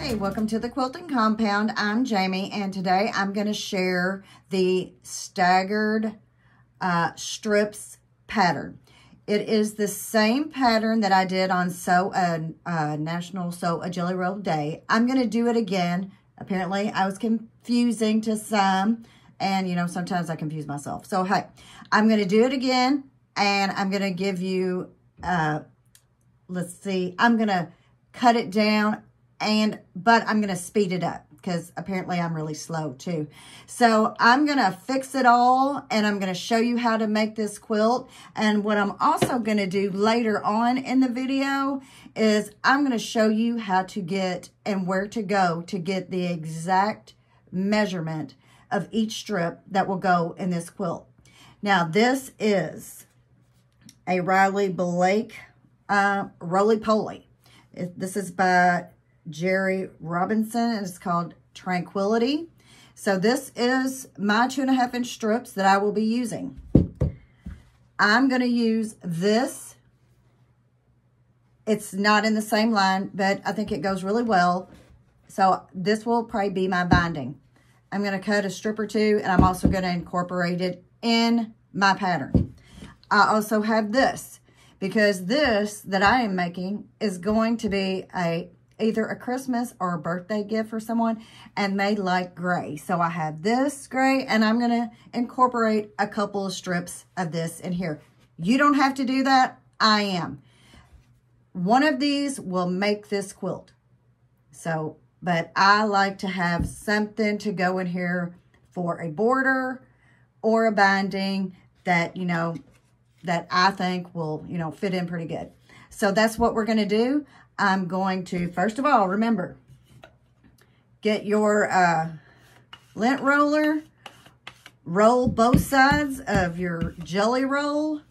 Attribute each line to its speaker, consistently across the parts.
Speaker 1: Hey, welcome to the Quilting Compound. I'm Jamie, and today I'm going to share the Staggered Strips pattern. It is the same pattern that I did on National Sew a Jelly Roll Day. I'm going to do it again. Apparently, I was confusing to some, and, you know, sometimes I confuse myself. So, hey, I'm going to do it again, and I'm going to give you, let's see, I'm going to cut it down, but I'm going to speed it up because apparently I'm really slow too. So I'm going to fix it all, and I'm going to show you how to make this quilt. And what I'm also going to do later on in the video is I'm going to show you how to get and where to go to get the exact measurement of each strip that will go in this quilt. Now this is a Riley Blake roly-poly. This is by Jerry Robinson, and it's called Tranquility. So this is my 2.5 inch strips that I will be using. I'm going to use this. It's not in the same line, but I think it goes really well. So this will probably be my binding. I'm going to cut a strip or two, and I'm also going to incorporate it in my pattern. I also have this, because this that I am making is going to be either a Christmas or a birthday gift for someone, and they like gray. So I have this gray, and I'm going to incorporate a couple of strips of this in here. You don't have to do that. I am. One of these will make this quilt. So, but I like to have something to go in here for a border or a binding that, you know, that I think will, you know, fit in pretty good. So that's what we're going to do. I'm going to, first of all, remember, get your lint roller, roll both sides of your jelly roll,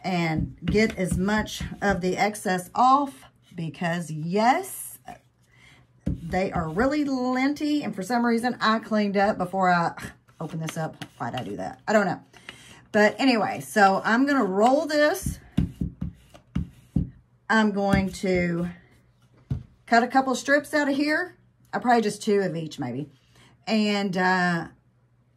Speaker 1: and get as much of the excess off, because yes, they are really linty, and for some reason I cleaned up before I open this up. Why'd I do that? I don't know. But anyway, so I'm going to roll this. I'm going to cut a couple strips out of here. Probably just 2 of each maybe. And I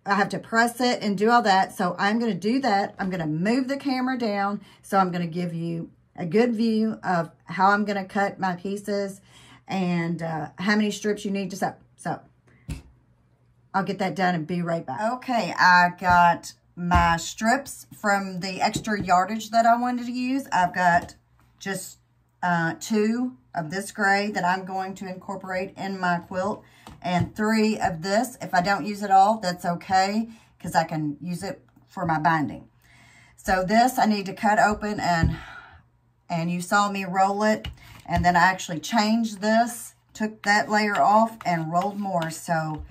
Speaker 1: have to press it and do all that. So I'm going to do that. I'm going to move the camera down. So I'm going to give you a good view of how I'm going to cut my pieces and how many strips you need to sew. So I'll get that done and be right back. Okay, I got my strips from the extra yardage that I wanted to use. I've got just 2 of this gray that I'm going to incorporate in my quilt, and 3 of this. If I don't use it all, that's okay, because I can use it for my binding. So this I need to cut open, and you saw me roll it, and then I actually changed this, took that layer off and rolled more. So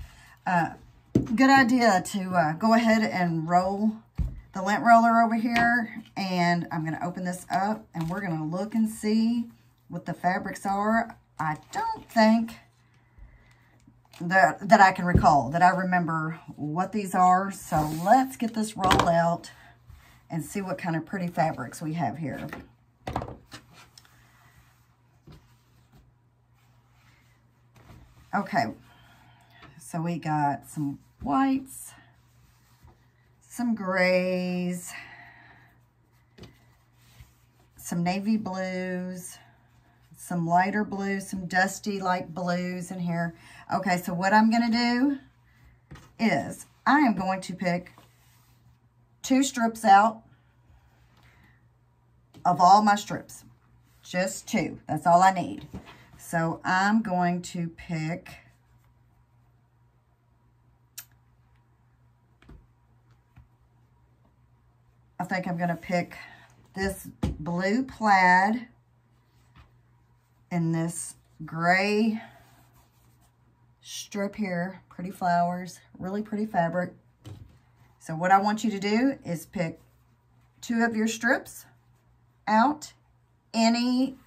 Speaker 1: good idea to go ahead and roll the lint roller over here, and I'm going to open this up, and we're going to look and see what the fabrics are. I don't think that I can recall, that I remember what these are. So let's get this rolled out and see what kind of pretty fabrics we have here. Okay, so we got some whites, some grays, some navy blues, some lighter blues, some dusty light blues in here. Okay, so what I'm going to do is I am going to pick 2 strips out of all my strips. Just 2. That's all I need. So I'm going to pick I think I'm going to pick this blue plaid and this gray strip here. Pretty flowers, really pretty fabric. So what I want you to do is pick 2 of your strips out, any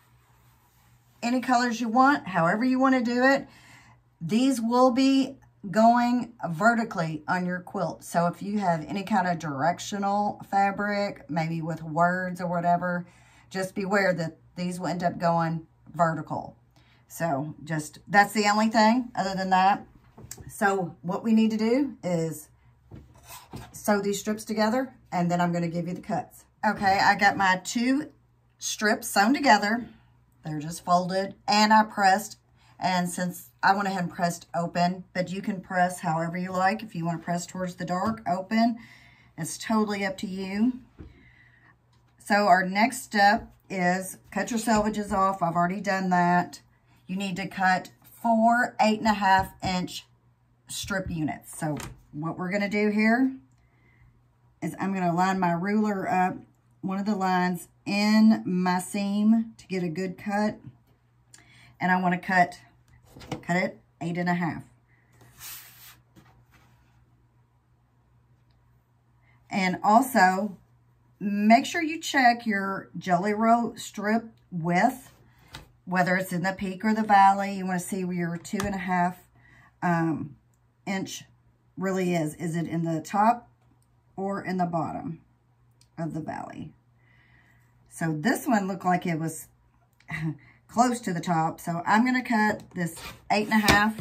Speaker 1: colors you want, however you want to do it. These will be going vertically on your quilt. So if you have any kind of directional fabric, maybe with words or whatever, just beware that these will end up going vertical. So just, that's the only thing other than that. So what we need to do is sew these strips together, and then I'm going to give you the cuts. Okay, I got my 2 strips sewn together. They're just folded, and I pressed, and since I went ahead and pressed open, but you can press however you like. If you want to press towards the dark, open, it's totally up to you. So our next step is cut your selvages off. I've already done that. You need to cut 4 8.5 inch strip units. So what we're going to do here is I'm going to line my ruler up one of the lines in my seam to get a good cut. And I want to cut it 8.5. And also, make sure you check your jelly roll strip width, whether it's in the peak or the valley. You want to see where your 2.5 inch really is. Is it in the top or in the bottom of the valley? So this one looked like it was close to the top. So I'm going to cut this 8.5.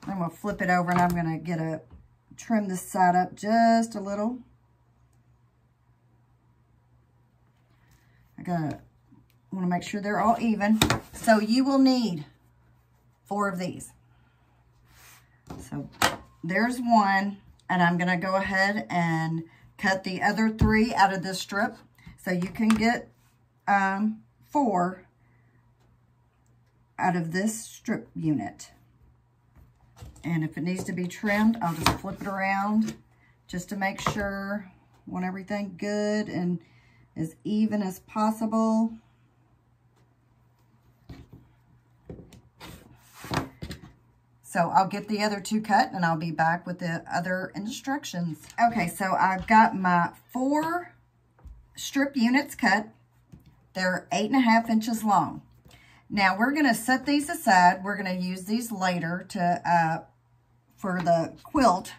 Speaker 1: I'm going to flip it over, and I'm going to trim this side up just a little. I want to make sure they're all even. So you will need 4 of these. So there's one, and I'm going to go ahead and cut the other 3 out of this strip. So you can get 4 out of this strip unit. And if it needs to be trimmed, I'll just flip it around just to make sure. Want everything good and as even as possible. So I'll get the other 2 cut, and I'll be back with the other instructions. Okay, so I've got my 4 strip units cut. They're 8.5 inches long. Now we're going to set these aside. We're going to use these later for the quilt.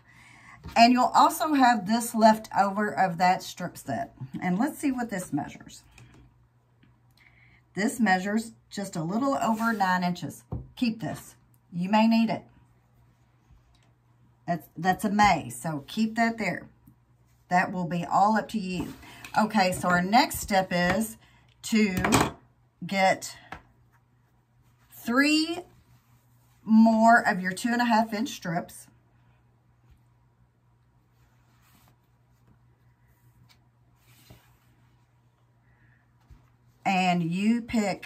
Speaker 1: And you'll also have this left over of that strip set. And let's see what this measures. This measures just a little over 9 inches. Keep this. You may need it. That's a may, so keep that there. That will be all up to you. Okay, so our next step is to get 3 more of your 2.5 inch strips. And you pick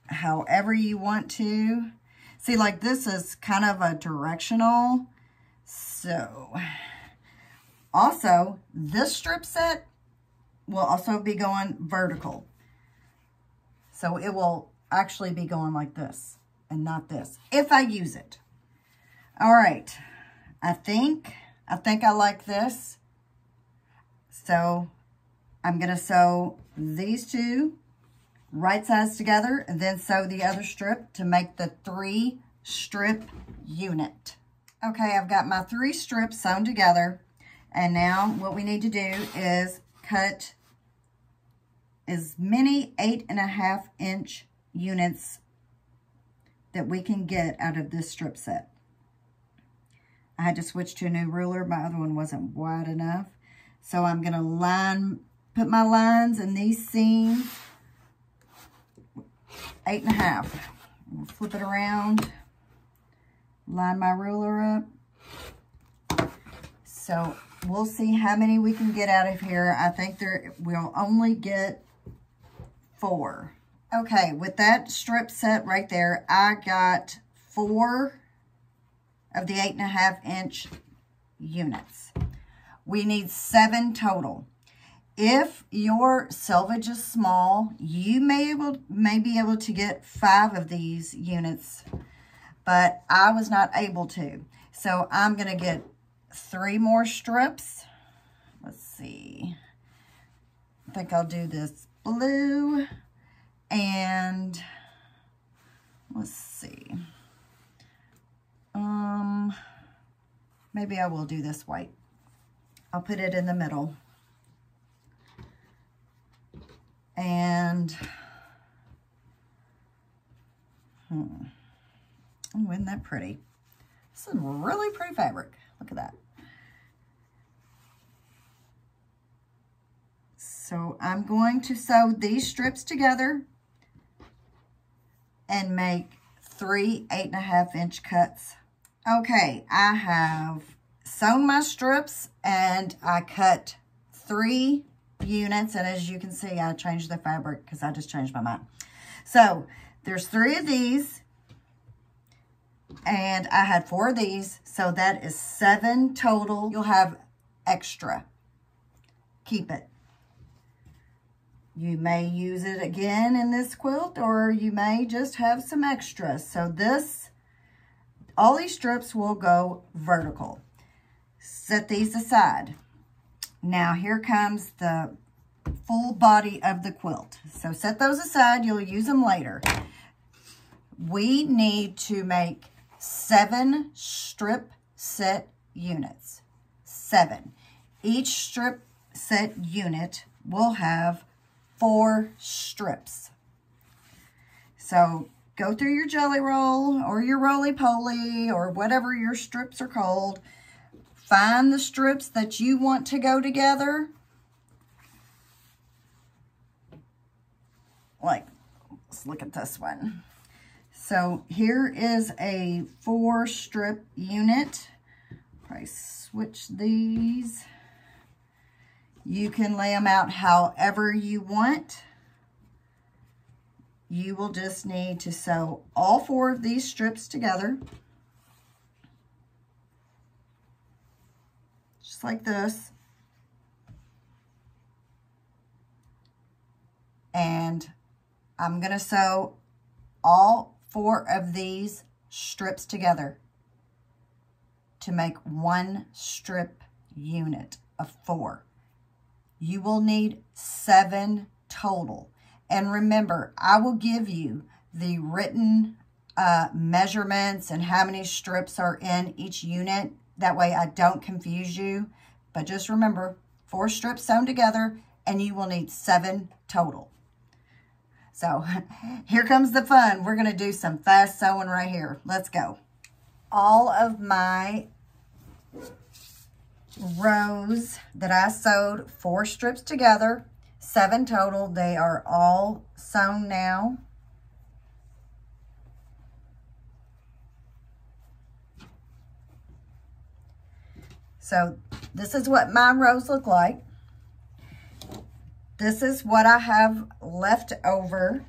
Speaker 1: however you want to. See, like this is kind of a directional. So, also, this strip set will also be going vertical. So it will actually be going like this and not this, if I use it. All right, I think I like this. So I'm gonna sew these 2 right sides together and then sew the other strip to make the 3 strip unit. Okay, I've got my 3 strips sewn together, and now what we need to do is cut as many 8.5 inch units that we can get out of this strip set. I had to switch to a new ruler. My other one wasn't wide enough. So I'm going to put my lines in these seams, 8.5. Flip it around, line my ruler up. So we'll see how many we can get out of here. I think we'll only get 4. Okay, with that strip set right there, I got 4 of the 8.5 inch units. We need 7 total. If your selvage is small, you may be able to get 5 of these units, but I was not able to. So I'm going to get 3 more strips. Let's see. I think I'll do this blue, and let's see. Maybe I will do this white. I'll put it in the middle. And Oh, isn't that pretty? This is really pretty fabric. Look at that. So I'm going to sew these strips together and make 3 8.5-inch cuts. Okay, I have sewn my strips and I cut 3 units, and as you can see, I changed the fabric because I just changed my mind. So there's 3 of these, and I had 4 of these, so that is 7 total. You'll have extra. Keep it. You may use it again in this quilt, or you may just have some extras. So all these strips will go vertical. Set these aside. Now here comes the full body of the quilt. So set those aside, you'll use them later. We need to make 7 strip set units. 7. Each strip set unit will have 4 strips. So go through your jelly roll or your roly-poly or whatever your strips are called. Find the strips that you want to go together. Like, let's look at this one. So here is a 4 strip unit. Probably switch these. You can lay them out however you want. You will just need to sew all 4 of these strips together. Just like this. And I'm going to sew all 4 of these strips together to make 1 strip unit of 4. You will need 7 total. And remember, I will give you the written measurements and how many strips are in each unit. That way I don't confuse you. But just remember, 4 strips sewn together and you will need 7 total. So here comes the fun. We're going to do some fast sewing right here. Let's go. All of my rows that I sewed 4 strips together, 7 total. They are all sewn now. So this is what my rows look like. This is what I have left over.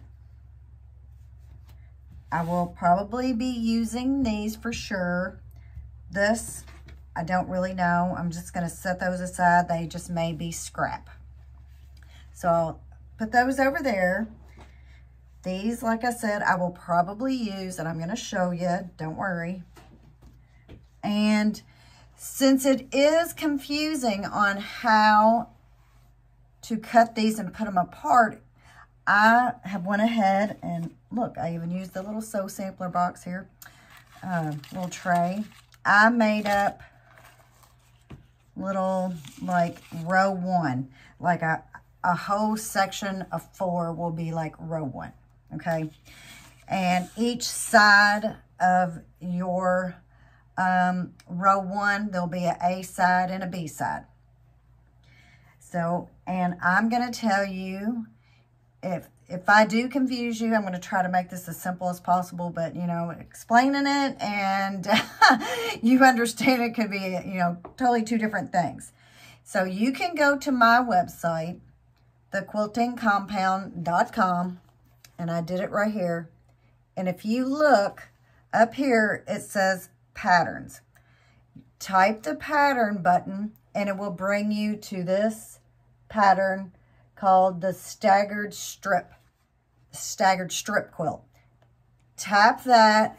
Speaker 1: I will probably be using these for sure. This, I don't really know. I'm just going to set those aside. They just may be scrap. So I'll put those over there. These, like I said, I will probably use, and I'm going to show you. Don't worry. And since it is confusing on how to cut these and put them apart, I have went ahead and look, I even used the little sew sampler box here, little tray. I made up little like row 1, like a whole section of 4 will be like row 1, okay? And each side of your row 1, there'll be an A side and a B side. So, and I'm going to tell you, if I do confuse you, I'm going to try to make this as simple as possible, but, you know, explaining it and you understand it could be, you know, totally 2 different things. So you can go to my website, thequiltingcompound.com, and I did it right here. And if you look up here, it says patterns. Type the pattern button and it will bring you to this pattern called the Staggered Strip Quilt. Tap that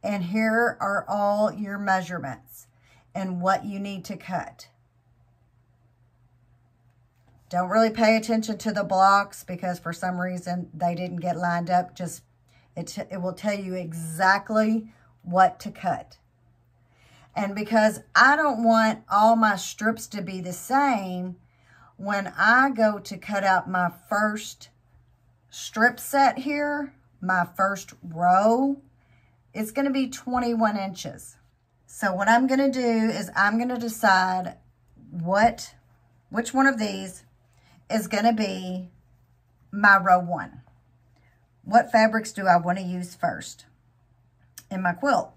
Speaker 1: and here are all your measurements and what you need to cut. Don't really pay attention to the blocks because for some reason they didn't get lined up. Just it will tell you exactly what to cut. And because I don't want all my strips to be the same, when I go to cut out my first strip set here, my first row, it's going to be 21 inches. So what I'm going to do is I'm going to decide which one of these is going to be my row 1. What fabrics do I want to use first in my quilt?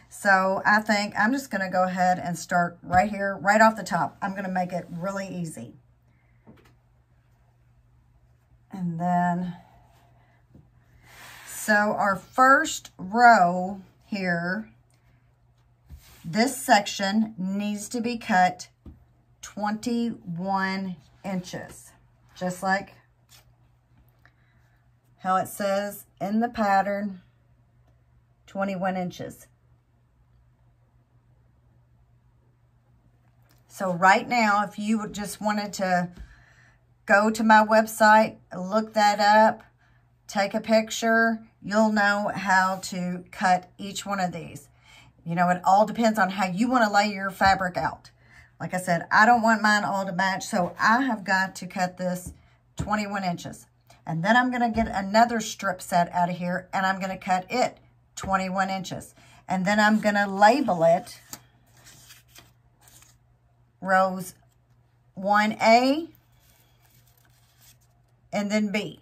Speaker 1: So I think I'm just going to go ahead and start right here, right off the top. I'm going to make it really easy. And then, so our first row here, this section needs to be cut 21 inches, just like how it says in the pattern, 21 inches. So right now, if you just wanted to go to my website, look that up, take a picture, you'll know how to cut each one of these. You know, it all depends on how you want to lay your fabric out. Like I said, I don't want mine all to match, so I have got to cut this 21 inches. And then I'm going to get another strip set out of here, and I'm going to cut it 21 inches. And then I'm going to label it rows 1A and then B.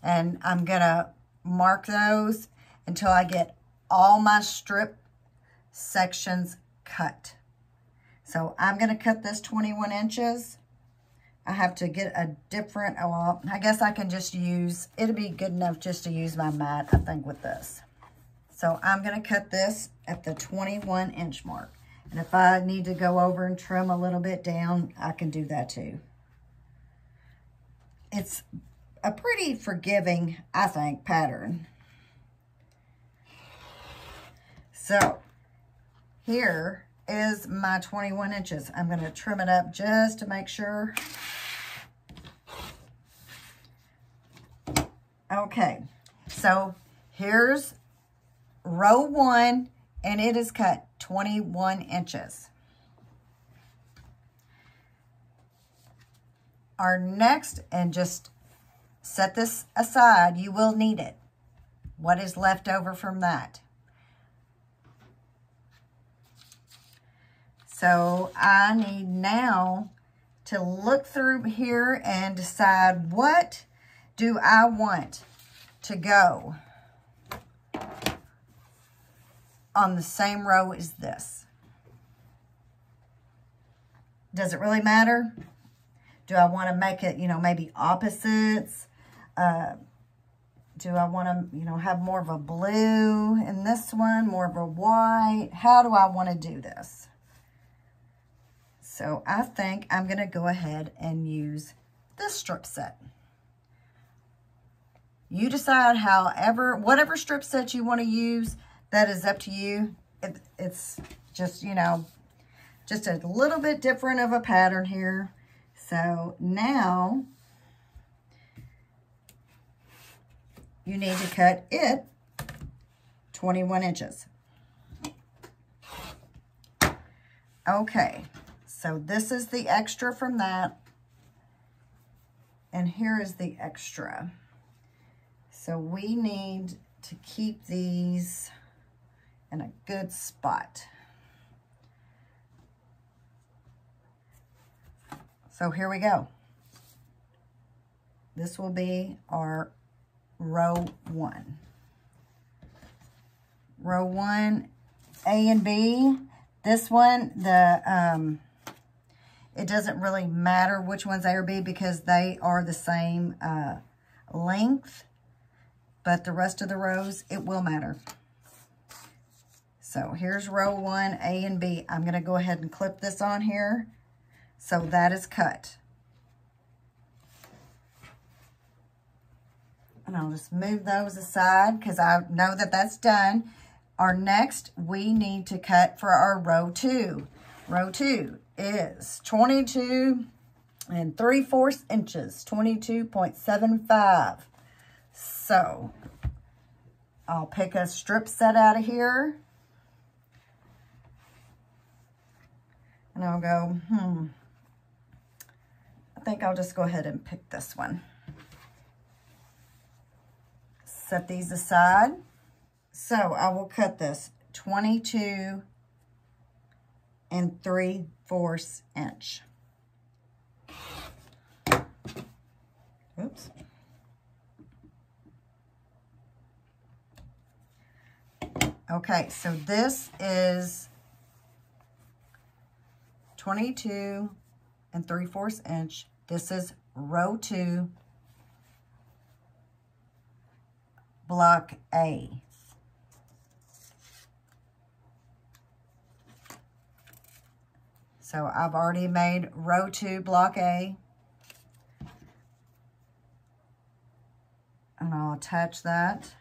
Speaker 1: And I'm going to mark those until I get all my strip sections cut. So I'm going to cut this 21 inches. I have to get a different, well, I guess I can just use, it'll be good enough just to use my mat, I think, with this. So I'm going to cut this at the 21 inch mark. And if I need to go over and trim a little bit down, I can do that too. It's a pretty forgiving, I think, pattern. So here is my 21 inches. I'm going to trim it up just to make sure. Okay, so here's row 1, and it is cut 21 inches. Our next, and just set this aside, you will need it. What is left over from that? So I need now to look through here and decide what do I want to go on the same row as this. Does it really matter? Do I want to make it, you know, maybe opposites? Do I want to, you know, have more of a blue in this one, more of a white? How do I want to do this? So I think I'm going to go ahead and use this strip set. You decide whatever strip set you want to use, that is up to you. It's just, you know, just a little bit different of a pattern here. So now you need to cut it 21 inches. Okay, so this is the extra from that. And here is the extra. So we need to keep these in a good spot. So here we go. This will be our row 1. Row 1, A and B. This one, it doesn't really matter which one's A or B because they are the same length, but the rest of the rows, it will matter. So here's row 1, A and B. I'm going to go ahead and clip this on here. So that is cut. And I'll just move those aside because I know that that's done. Our next, we need to cut for our row 2. Row 2 is 22 3/4 inches, 22.75. So I'll pick a strip set out of here. And I'll go, I think I'll just go ahead and pick this one. set these aside. So I will cut this 22 3/4 inch. Oops. Okay, so this is 22 3/4 inch. This is row 2, block A. So I've already made row 2, block A. And I'll attach that.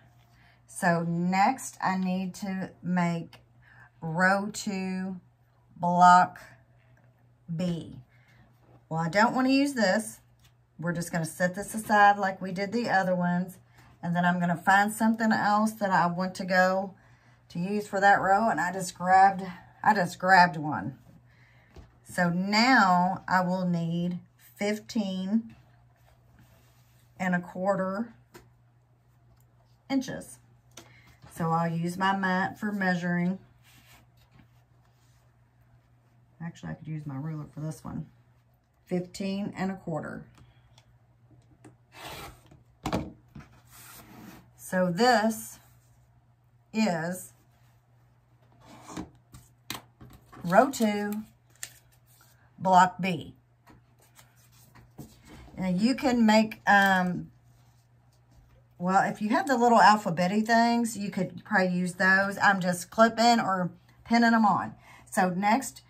Speaker 1: So next I need to make row 2, block B. Well, I don't want to use this. We're just going to set this aside like we did the other ones. And then I'm going to find something else that I want to use for that row. And I just grabbed one. So now I will need 15 1/4 inches. So I'll use my mat for measuring. Actually, I could use my ruler for this one. 15 1/4. So this is row 2, block B. Now you can make, well, if you have the little alphabet-y things, you could probably use those. I'm just clipping or pinning them on. So next,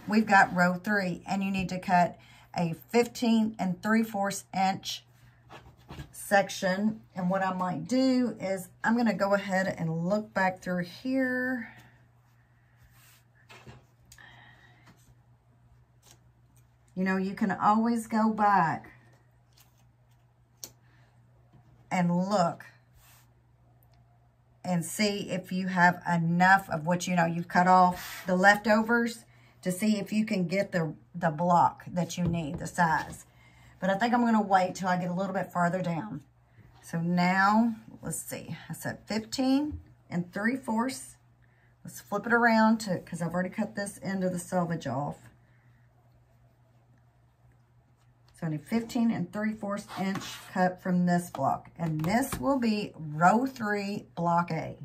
Speaker 1: we've got row 3, and you need to cut a 15 3/4 inch section. And what I might do is I'm going to go ahead and look back through here. You know, you can always go back and look and see if you have enough of what you've cut off, the leftovers, to see if you can get the block that you need, the size. But I think I'm going to wait till I get a little bit farther down. So now, let's see. I said 15 3/4. Let's flip it around because I've already cut this end of the selvage off. So I need 15 3/4 inch cut from this block. And this will be row 3, block A.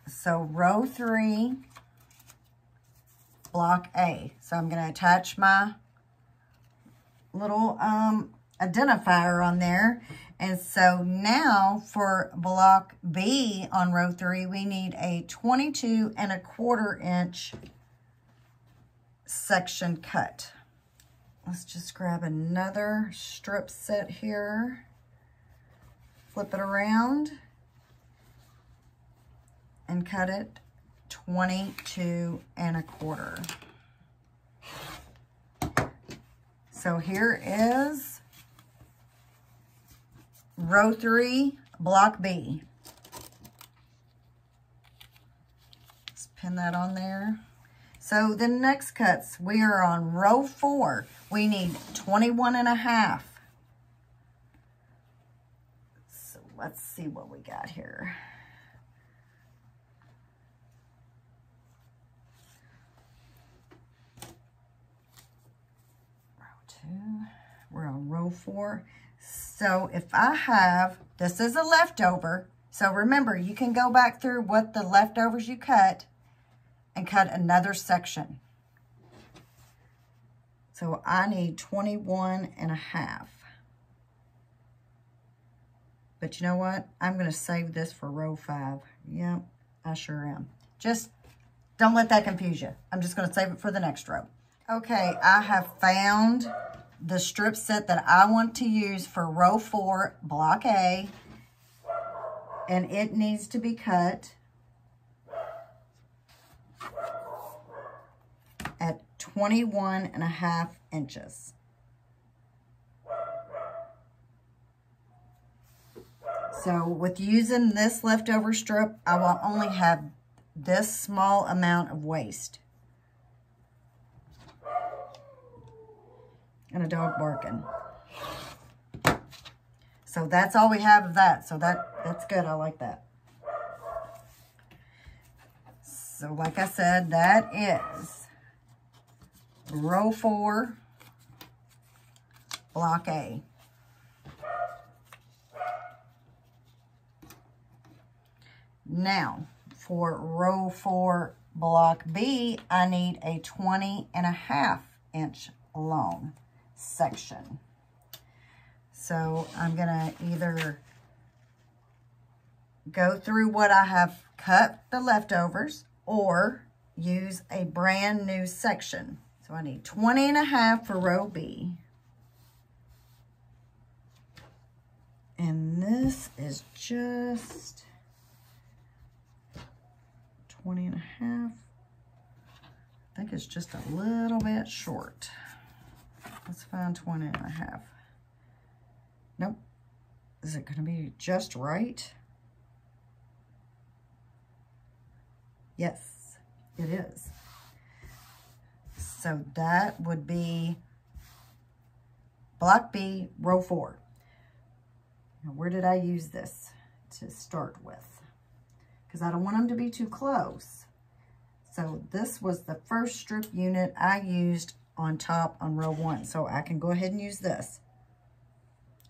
Speaker 1: So row 3, block A. So I'm going to attach my little identifier on there. And so now for block B on row 3, we need a 22 1/4 inch section cut. Let's just grab another strip set here. Flip it around and cut it 22 1/4. So here is row 3, block B. Let's pin that on there. So the next cuts, we are on row 4. We need 21 1/2. So let's see what we got here. We're on row 4. So if I have, this is a leftover. So remember, you can go back through what the leftovers you cut and cut another section. So I need 21 1/2. But you know what? I'm going to save this for row 5. Yep, I sure am. Just don't let that confuse you. I'm just going to save it for the next row. Okay, I have found the strip set that I want to use for row 4, block A, and it needs to be cut at 21 1/2 inches. So with using this leftover strip, I will only have this small amount of waste. And a dog barking. So that's all we have of that. So that's good. I like that. So like I said, that is row 4, block A. Now, for row 4, block B, I need a 20.5 inch long section. So I'm gonna either go through what I have cut the leftovers or use a brand new section. So I need 20.5 for row B. And this is just 20.5. I think it's just a little bit short. Let's find 20.5. Nope. Is it going to be just right? Yes, it is. So that would be block B, row 4. Now, where did I use this to start with? Because I don't want them to be too close. So this was the first strip unit I used on top on row 1. So I can go ahead and use this.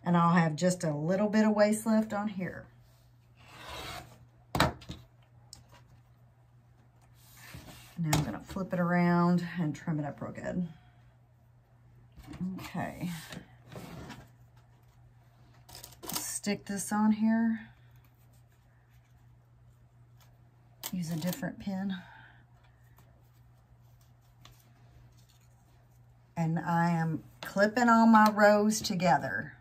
Speaker 1: And I'll have just a little bit of waste left on here. Now I'm going to flip it around and trim it up real good. Okay. Stick this on here. Use a different pin. And I am clipping all my rows together.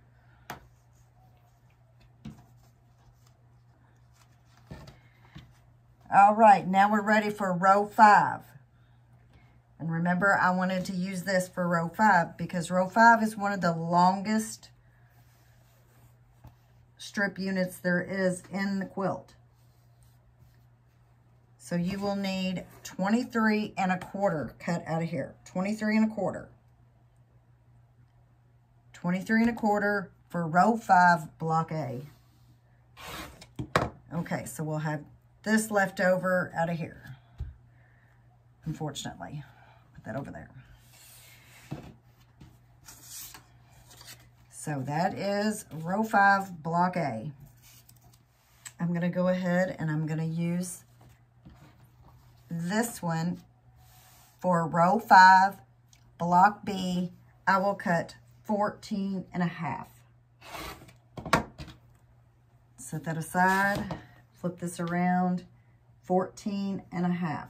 Speaker 1: All right, now we're ready for row 5. And remember, I wanted to use this for row 5 because row 5 is one of the longest strip units there is in the quilt. So you will need 23.25 cut out of here. 23.25. 23.25 for row 5, block A. Okay, so we'll have this left over out of here. Unfortunately, put that over there. So that is row 5, block A. I'm going to go ahead and I'm going to use this one for row 5, block B. I will cut 14.5. Set that aside. Flip this around, 14.5.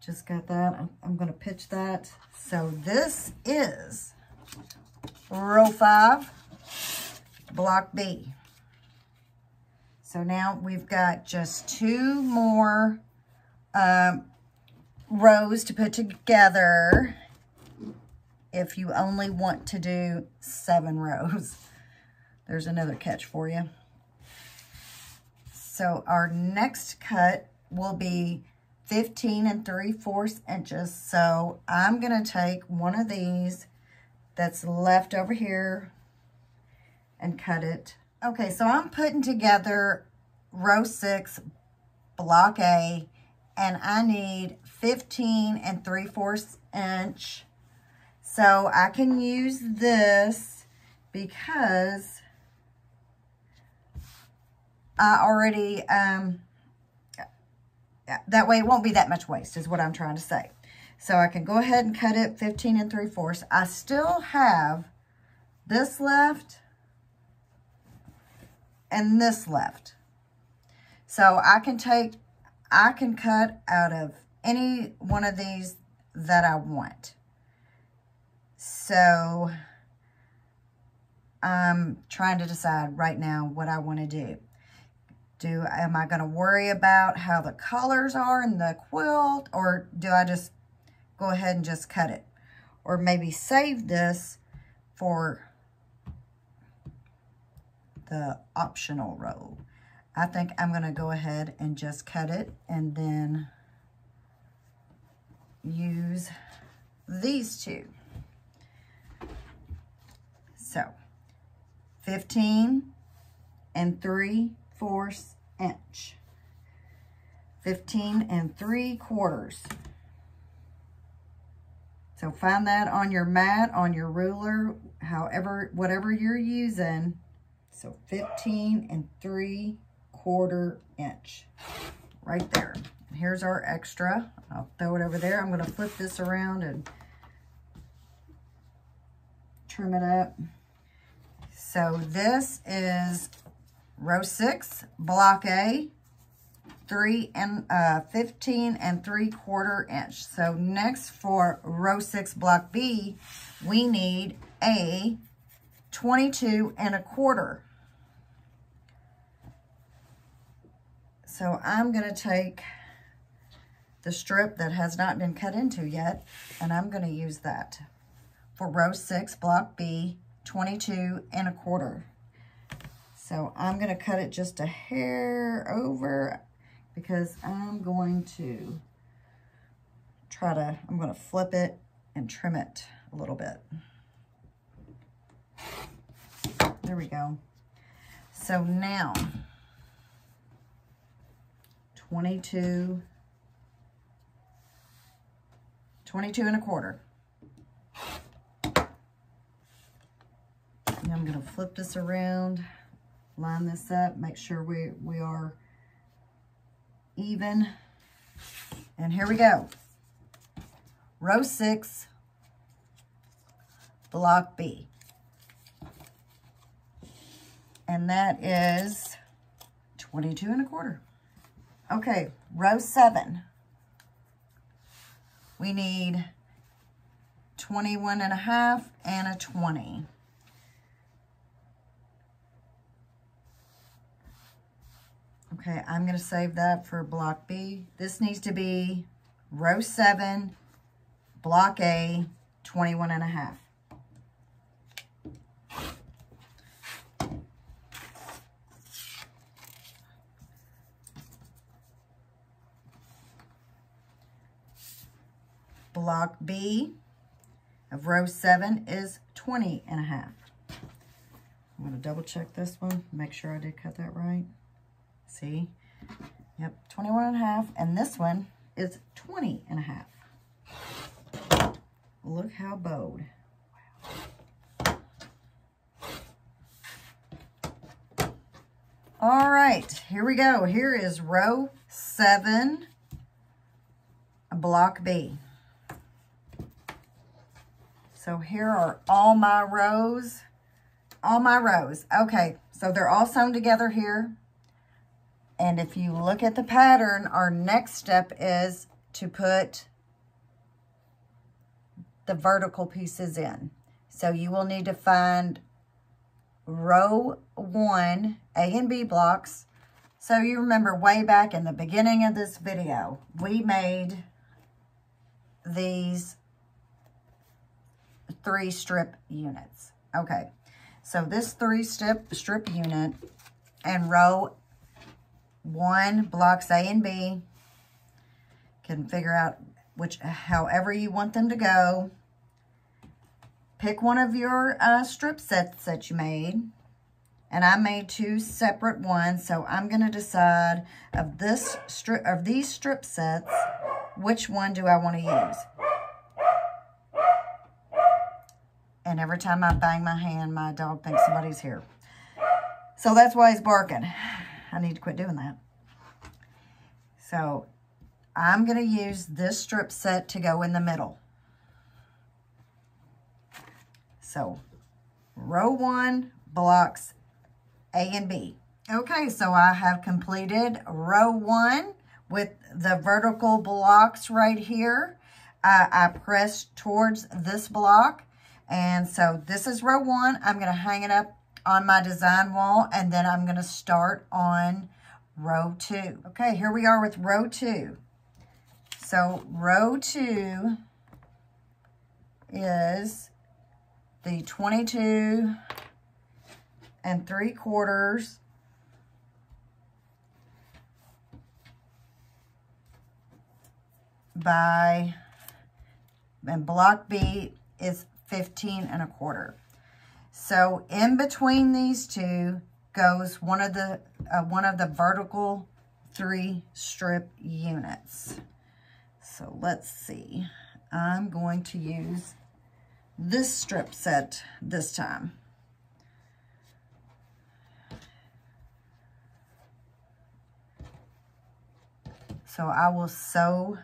Speaker 1: Just got that. I'm going to pitch that. So this is row 5, block B. So now we've got just 2 more rows to put together if you only want to do 7 rows. There's another catch for you. So our next cut will be 15 3/4 inches. So I'm going to take one of these that's left over here and cut it. Okay, so I'm putting together row 6, block A, and I need 15 3/4 inch. So I can use this because I already, that way it won't be that much waste is what I'm trying to say. So I can go ahead and cut it 15 3/4. I still have this left and this left. So I can cut out of any one of these that I want. So I'm trying to decide right now what I want to do. Am I going to worry about how the colors are in the quilt, or do I just go ahead and just cut it? Or maybe save this for the optional row. I think I'm going to go ahead and just cut it and then use these 2. So 15 3/4 inch. 15 3/4. So find that on your mat, on your ruler, however, whatever you're using. So 15 3/4 inch, right there. Here's our extra. I'll throw it over there. I'm gonna flip this around and trim it up. So this is row 6, block A, 15 3/4 inch. So next for row 6, block B, we need a 22 1/4. So I'm gonna take the strip that has not been cut into yet, and I'm gonna use that for row 6, block B, 22 1/4. So I'm gonna cut it just a hair over because I'm going to I'm gonna flip it and trim it a little bit. There we go. So now, 22 1/4. And I'm gonna flip this around, line this up, make sure we are even. And here we go. Row 6, block B. And that is 22 1/4. Okay, row 7. We need 21 1/2 and a 20. Okay, I'm going to save that for block B. This needs to be row 7, block A, 21 1/2. Block B of row 7 is 20 1/2. I'm going to double check this one, make sure I did cut that right. See? Yep, 21 1/2, and this one is 20 1/2. Look how bold. Wow. All right, here we go. Here is row 7, block B. So here are all my rows. Okay, so they're all sewn together here. And if you look at the pattern, our next step is to put the vertical pieces in. So you will need to find row 1, A and B blocks. So you remember way back in the beginning of this video, we made these 3 strip units. Okay, so this 3 strip unit and row 1 blocks A and B, can figure out however you want them to go. Pick one of your strip sets that you made, and I made 2 separate ones. So I'm going to decide of these strip sets, which one do I want to use. And every time I bang my hand, my dog thinks somebody's here. So that's why he's barking. I need to quit doing that. So I'm going to use this strip set to go in the middle. So row 1 blocks A and B. Okay, so I have completed row 1 with the vertical blocks right here. I pressed towards this block. And so this is row 1. I'm going to hang it up on my design wall, and then I'm going to start on row 2. Okay, here we are with row 2. So row 2 is the 22 3/4 by, and block B is 15 1/4. So in between these two goes one of the vertical 3 strip units. So let's see. I'm going to use this strip set this time. So I will sew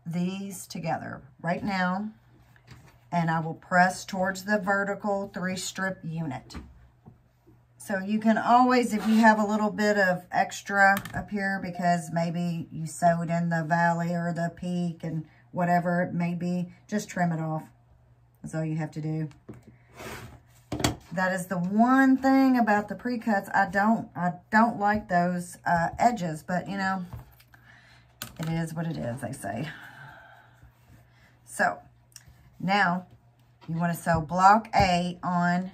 Speaker 1: these together right now, and I will press towards the vertical 3 strip unit. So you can always, if you have a little bit of extra up here because maybe you sewed in the valley or the peak and whatever it may be, just trim it off. That's all you have to do. That is the one thing about the pre-cuts. I don't like those edges, but you know, it is what it is, they say. So now you want to sew block A on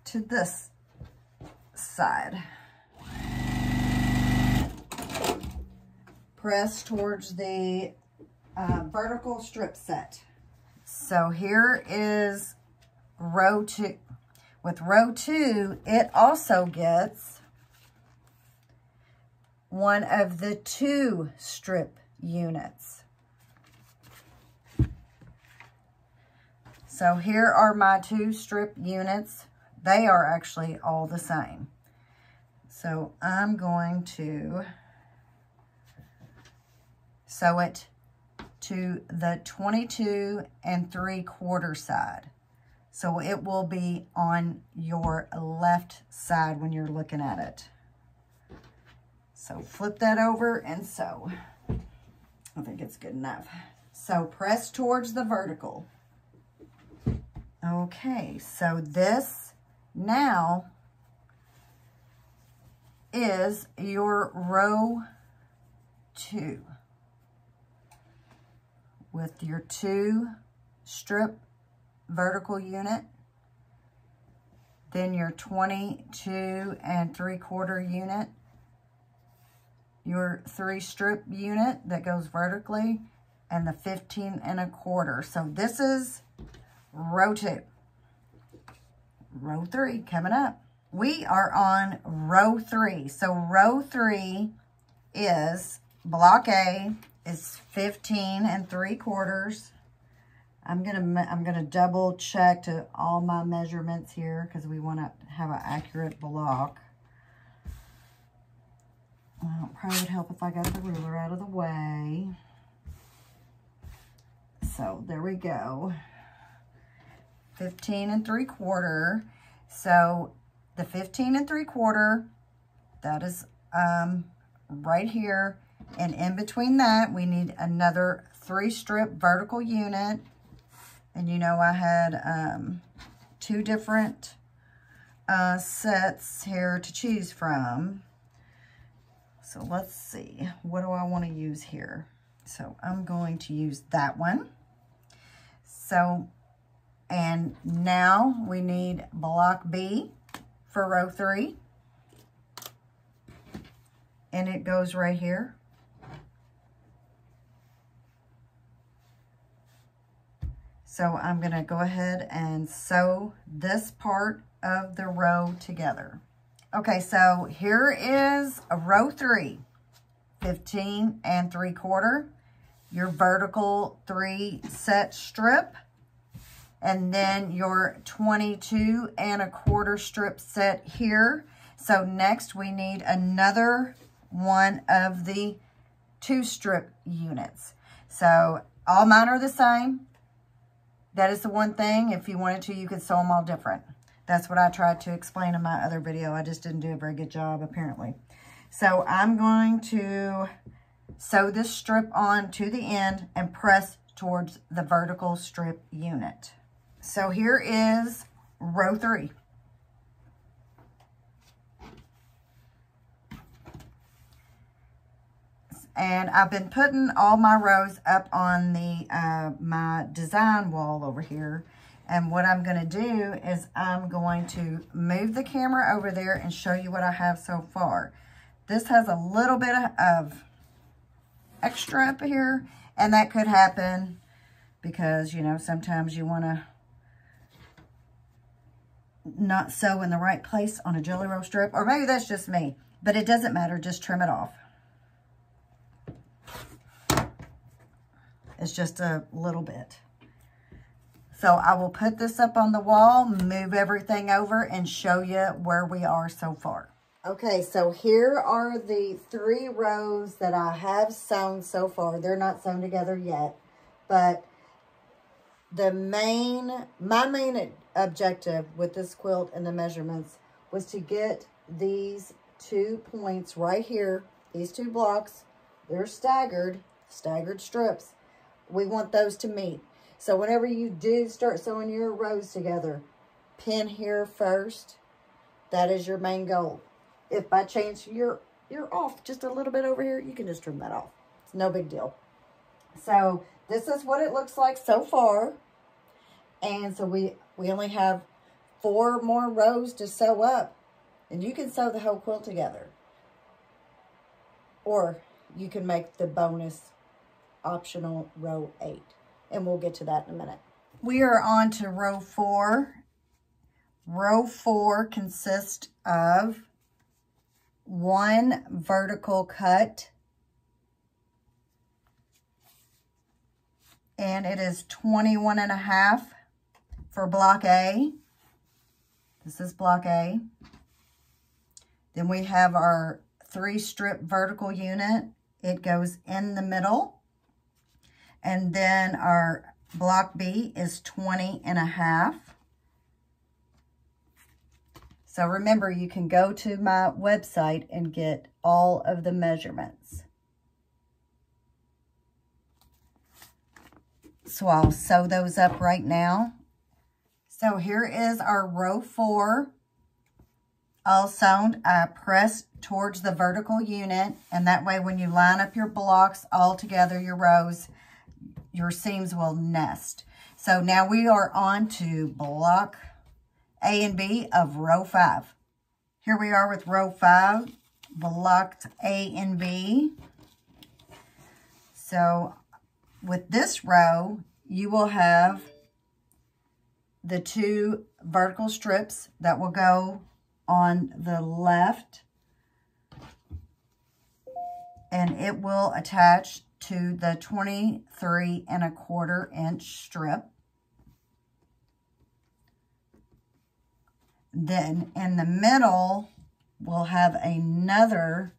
Speaker 1: to this side. Press towards the vertical strip set. So here is row 2. With row 2, it also gets one of the 2 strip units. So here are my 2 strip units. They are actually all the same. So I'm going to sew it to the 22 3/4 side. So it will be on your left side when you're looking at it. So flip that over and sew. I think it's good enough. So press towards the vertical. Okay, so this now is your row 2 with your 2 strip vertical unit, then your 22 3/4 unit, your 3 strip unit that goes vertically, and the 15 1/4. So this is row 2. Row 3 coming up. We are on row 3. So row 3 is block A is 15 3/4. I'm gonna double check to all my measurements here because we want to have an accurate block. Well, it probably would help if I got the ruler out of the way. So there we go. 15 3/4. So the 15 3/4, that is right here. And in between that, we need another 3 strip vertical unit. And you know, I had 2 different sets here to choose from. So let's see, what do I want to use here? So I'm going to use that one. So, and now we need block B for row 3. And it goes right here. So I'm going to go ahead and sew this part of the row together. Okay, so here is a row 3, 15 3/4, your vertical 3 set strip, and then your 22 1/4 strip set here. So next we need another one of the 2 strip units. So all mine are the same. That is the one thing. If you wanted to, you could sew them all different. That's what I tried to explain in my other video. I just didn't do a very good job, apparently. So I'm going to sew this strip on to the end and press towards the vertical strip unit. So here is row 3. And I've been putting all my rows up on the my design wall over here. And what I'm going to do is I'm going to move the camera over there and show you what I have so far. This has a little bit of extra up here, and that could happen because, you know, sometimes you want to not sew in the right place on a jelly roll strip, or maybe that's just me, but it doesn't matter. Just trim it off. It's just a little bit. So I will put this up on the wall, move everything over, and show you where we are so far. Okay, so here are the 3 rows that I have sewn so far. They're not sewn together yet, but my main objective with this quilt and the measurements was to get these 2 points right here, these 2 blocks. They're staggered strips. We want those to meet. So whenever you do start sewing your rows together, pin here first. That is your main goal. If by chance you're off just a little bit over here, you can just trim that off. It's no big deal. So this is what it looks like so far. And so we only have 4 more rows to sew up. And you can sew the whole quilt together. Or you can make the bonus optional row 8. And we'll get to that in a minute. We are on to row 4. Row 4 consists of 1 vertical cut. And it is 21.5 for block A. This is block A. Then we have our 3 strip vertical unit. It goes in the middle. And then our block B is 20.5. So remember, you can go to my website and get all of the measurements. So I'll sew those up right now. So here is our row 4. All sewn. I press towards the vertical unit, and that way when you line up your blocks all together, your rows, your seams will nest. So now we are on to block A and B of row 5. Here we are with row 5, blocked A and B. So with this row, you will have the 2 vertical strips that will go on the left, and it will attach to the 23.25 inch strip. Then in the middle, we'll have another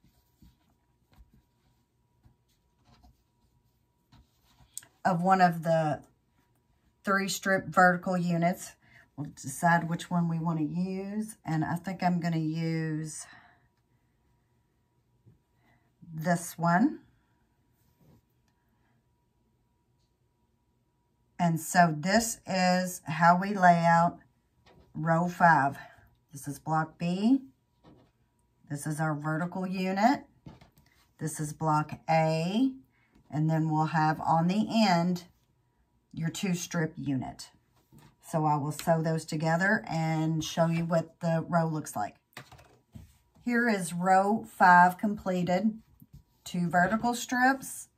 Speaker 1: of one of the 3 strip vertical units. We'll decide which one we want to use, and I think I'm going to use this one. And so this is how we lay out row 5. This is block B. This is our vertical unit. This is block A. And then we'll have on the end your 2 strip unit. So I will sew those together and show you what the row looks like. Here is row 5 completed. 2 vertical strips,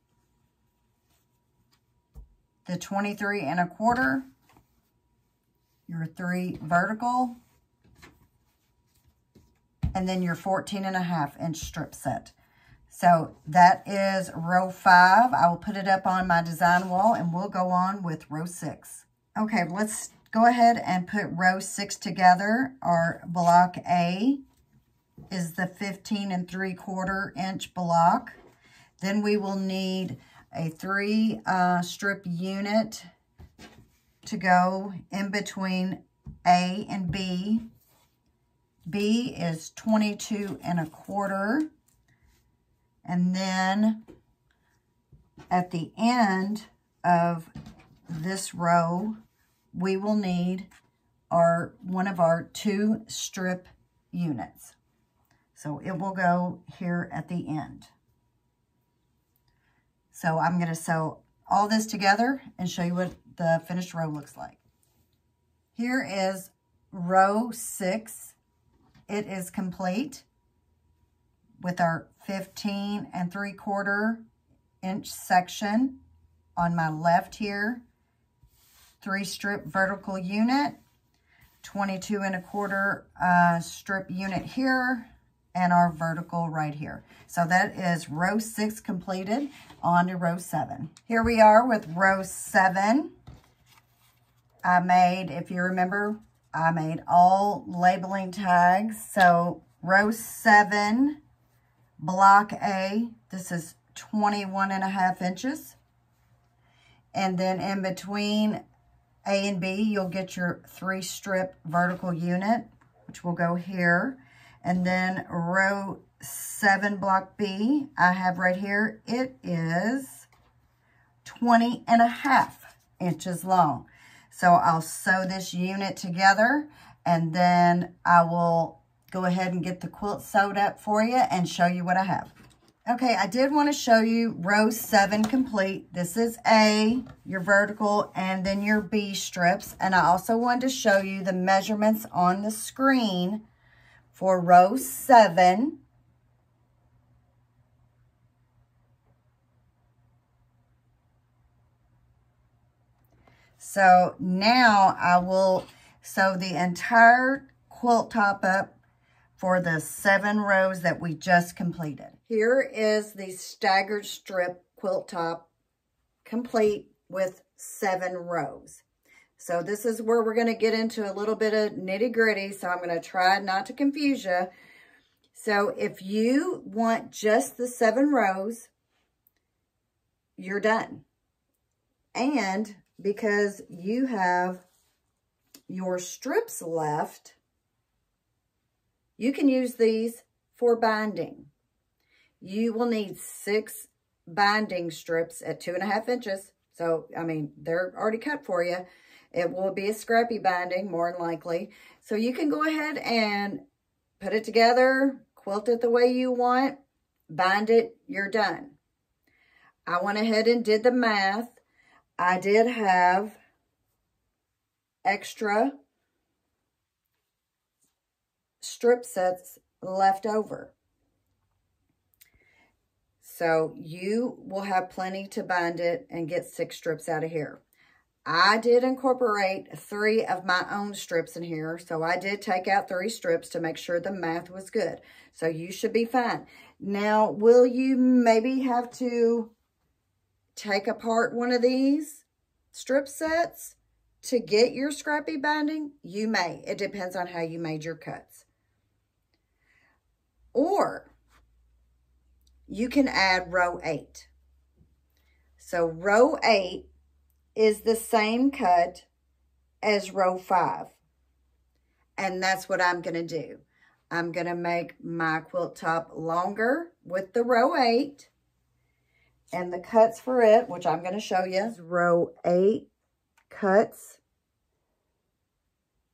Speaker 1: the 23.25, your 3 vertical, and then your 14.5 inch strip set. So that is row 5. I will put it up on my design wall, and we'll go on with row 6. Okay, let's go ahead and put row 6 together. Our block A is the 15.75 inch block. Then we will need a 3 strip unit to go in between A and B. B is 22.25. And then at the end of this row, we will need one of our 2 strip units. So it will go here at the end. So I'm going to sew all this together and show you what the finished row looks like. Here is row 6. It is complete with our 15.75 inch section on my left here. 3 strip vertical unit. 22 1/4 strip unit here, and our vertical right here. So that is row 6 completed. On to row 7. Here we are with row 7. I made, if you remember, I made all labeling tags. So row 7, block A, this is 21 1/2 inches. And then in between A and B, you'll get your 3 strip vertical unit, which will go here. And then row 7, block B, I have right here, it is 20 1/2 inches long. So I'll sew this unit together, and then I will go ahead and get the quilt sewed up for you and show you what I have. Okay, I did want to show you row 7 complete. This is A, your vertical, and then your B strips. And I also wanted to show you the measurements on the screen for row 7. So now I will sew the entire quilt top up for the 7 rows that we just completed. Here is the staggered strip quilt top complete with 7 rows. So this is where we're going to get into a little bit of nitty gritty. So I'm going to try not to confuse you. So if you want just the 7 rows, you're done. And because you have your strips left, you can use these for binding. You will need 6 binding strips at 2 1/2 inches. So, I mean, they're already cut for you. It will be a scrappy binding, more than likely. So you can go ahead and put it together, quilt it the way you want, bind it, you're done. I went ahead and did the math. I did have extra strip sets left over. So you will have plenty to bind it and get 6 strips out of here. I did incorporate 3 of my own strips in here. So I did take out 3 strips to make sure the math was good. So you should be fine. Now, will you maybe have to take apart one of these strip sets to get your scrappy binding? You may. It depends on how you made your cuts. Or you can add row 8. So row 8 is the same cut as row 5. And that's what I'm going to do. I'm going to make my quilt top longer with the row 8. And the cuts for it, which I'm going to show you, is row 8 cuts,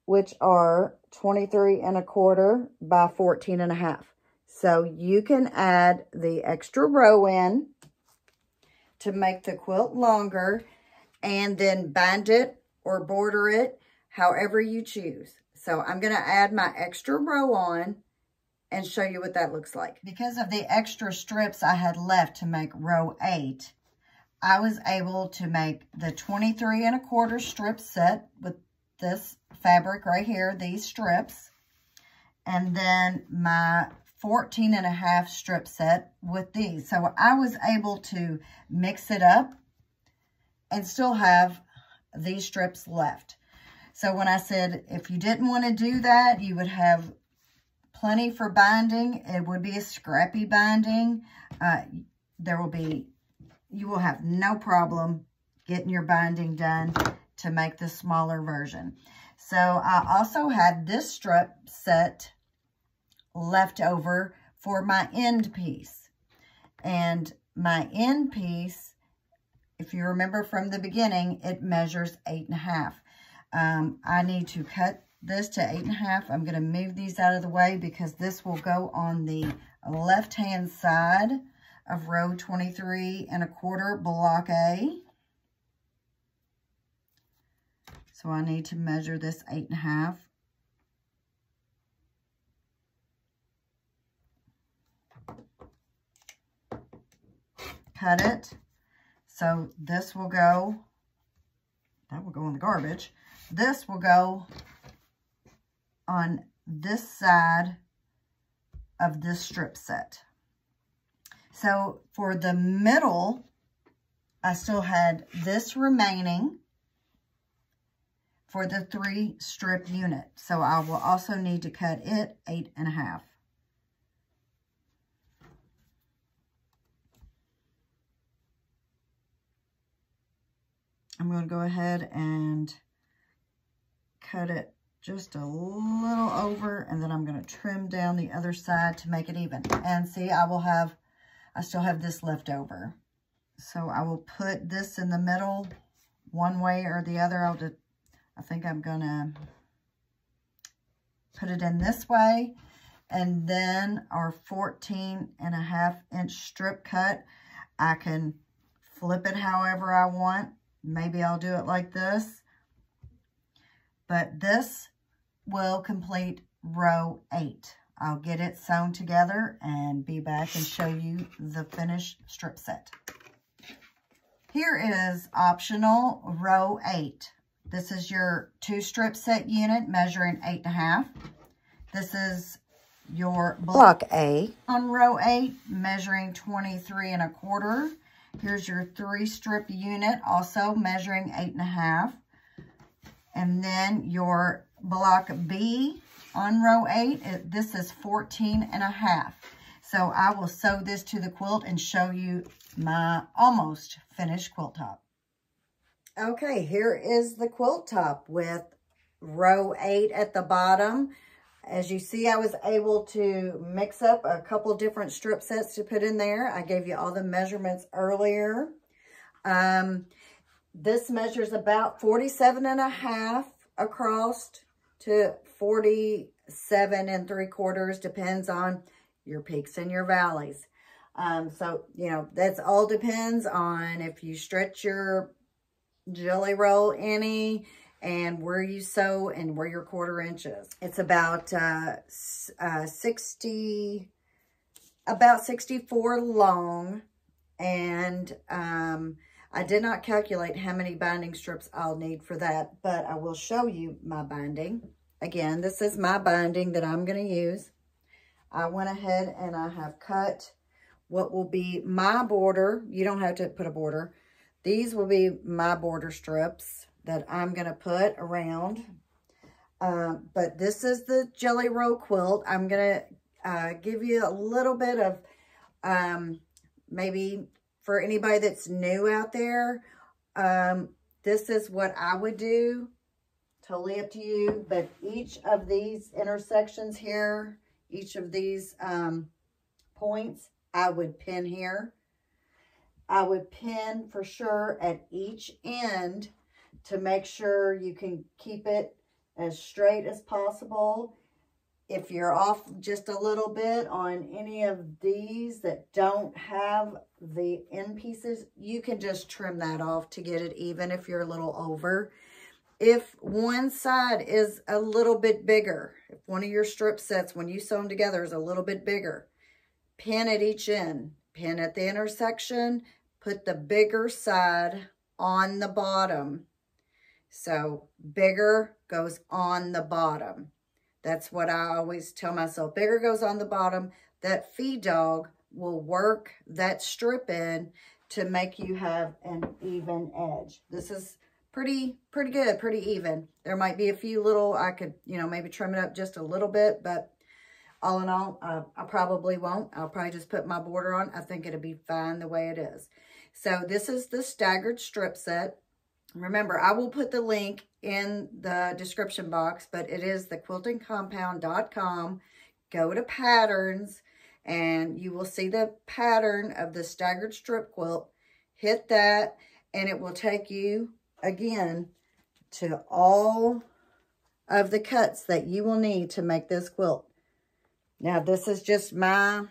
Speaker 1: which are 23 1/4 by 14 1/2. So you can add the extra row in to make the quilt longer, and then bind it or border it however you choose. So I'm going to add my extra row on and show you what that looks like. Because of the extra strips I had left to make row 8, I was able to make the 23 1/4 strip set with this fabric right here, these strips, and then my 14 1/2 strip set with these. So I was able to mix it up and still have these strips left. So when I said if you didn't want to do that, you would have plenty for binding. It would be a scrappy binding. You will have no problem getting your binding done to make the smaller version. So I also had this strip set left over for my end piece. And my end piece, if you remember from the beginning, it measures 8 1/2. I need to cut this to 8 1/2. I'm going to move these out of the way because this will go on the left-hand side of row 23 1/4 block A. So I need to measure this 8 1/2. Cut it. So this will go, that will go in the garbage. This will go on this side of this strip set. So for the middle, I still had this remaining for the 3 strip unit. So I will also need to cut it 8.5. I'm going to go ahead and cut it just a little over, and then I'm going to trim down the other side to make it even. And see, I still have this left over. So I will put this in the middle one way or the other. I think I'm going to put it in this way. And then our 14.5-inch strip cut, I can flip it however I want. Maybe I'll do it like this. But this will complete row 8. I'll get it sewn together and be back and show you the finished strip set. Here is optional row 8. This is your 2 strip set unit measuring 8.5. This is your block A on row 8 measuring 23.25. Here's your 3 strip unit also measuring 8.5. And then your block B on row 8, this is 14.5. So I will sew this to the quilt and show you my almost finished quilt top. Okay, here is the quilt top with row 8 at the bottom. As you see, I was able to mix up a couple different strip sets to put in there. I gave you all the measurements earlier. This measures about 47.5 across to 47.75, depends on your peaks and your valleys. So, you know, that's all depends on if you stretch your jelly roll any and where you sew and where your 1/4 inch is. It's about 64 long, and I did not calculate how many binding strips I'll need for that, but I will show you my binding. Again, this is my binding that I'm going to use. I went ahead and I have cut what will be my border. You don't have to put a border. These will be my border strips that I'm going to put around. But this is the Jelly Roll quilt. I'm going to give you a little bit of maybe for anybody that's new out there. This is what I would do. Totally up to you. But each of these intersections here, each of these points, I would pin here. I would pin for sure at each end to make sure you can keep it as straight as possible. If you're off just a little bit on any of these that don't have the end pieces, you can just trim that off to get it even if you're a little over. If one side is a little bit bigger, if one of your strip sets, when you sew them together, is a little bit bigger, pin at each end, pin at the intersection, put the bigger side on the bottom. So bigger goes on the bottom. That's what I always tell myself. Bigger goes on the bottom. That feed dog will work that strip in to make you have an even edge. This is pretty good, pretty even. There might be a few little, I could, you know, maybe trim it up just a little bit, but all in all, I probably won't. I'll probably just put my border on. I think it'll be fine the way it is. So this is the Staggered Strip Set. Remember, I will put the link in the description box, but it is thequiltingcompound.com. Go to patterns, and you will see the pattern of the Staggered Strip Quilt. Hit that, and it will take you, again, to all of the cuts that you will need to make this quilt. Now, this is just my,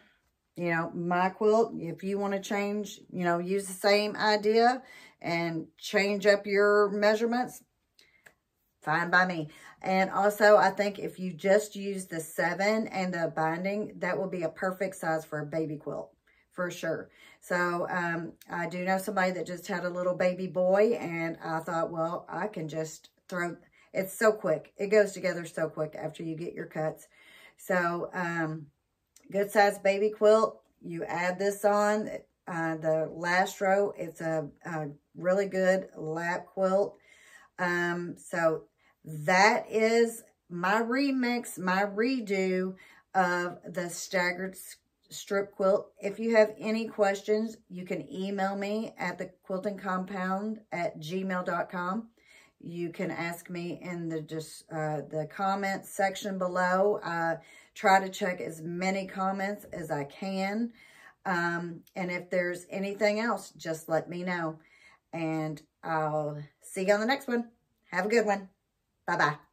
Speaker 1: you know, my quilt. If you want to change, you know, use the same idea and change up your measurements, fine by me. And also, I think if you just use the 7 and the binding, that will be a perfect size for a baby quilt, for sure. So, I do know somebody that just had a little baby boy, and I thought, well, I can just throw, It's so quick. It goes together so quick after you get your cuts. So, good size baby quilt. You add this on the last row. It's a really good lap quilt. So that is my remix, my redo of the Staggered Strip Quilt. If you have any questions, you can email me at thequiltingcompound@gmail.com. You can ask me in the comments section below. Try to check as many comments as I can. And if there's anything else, just let me know. And I'll see you on the next one. Have a good one. Bye-bye.